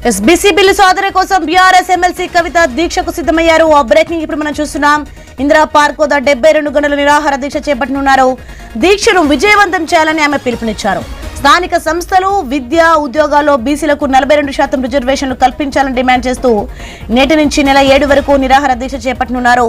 BC bill సాధన కోసం BRS MLC కవిత దీక్షకు సిద్ధమయ్యారు. ఆ బ్రేకింగ్ ఇప్పుడు మనం చూస్తున్నాం. ఇందిరా పార్క్ వద్ద 72 గంటల నిరాహార దీక్ష చేపట్టనున్నారు. దీక్షను విజయవంతం చేయాలని ఆమె పిలుపునిచ్చారు. స్థానిక సంస్థలు, విద్య, ఉద్యోగాల్లో బీసీలకు 42% రిజర్వేషన్లు కల్పించాలని డిమాండ్ చేస్తూ నేటి నుంచి నెల 7 వరకు నిరాహార దీక్ష చేపట్టనున్నారు.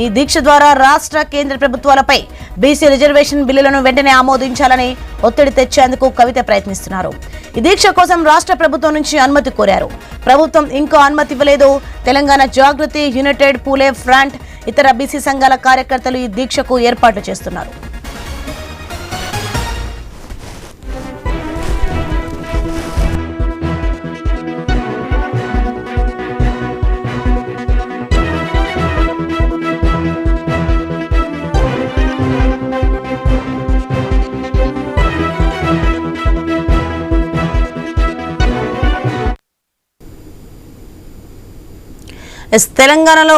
ఈ దీక్ష ద్వారా రాష్ట్ర, కేంద్ర ప్రభుత్వాలపై బీసీ రిజర్వేషన్ బిల్లులను వెంటనే ఆమోదించాలని ఒత్తిడి తెచ్చేందుకు కవిత ప్రయత్నిస్తున్నారు. ఈ దీక్ష కోసం రాష్ట్ర ప్రభుత్వం నుంచి అనుమతి కోరారు. ప్రభుత్వం ఇంకా అనుమతి ఇవ్వలేదు. తెలంగాణ జాగృతి, యునైటెడ్ పూలే ఫ్రంట్, ఇతర బీసీ సంఘాల కార్యకర్తలు ఈ దీక్షకు ఏర్పాట్లు చేస్తున్నారు. తెలంగాణలో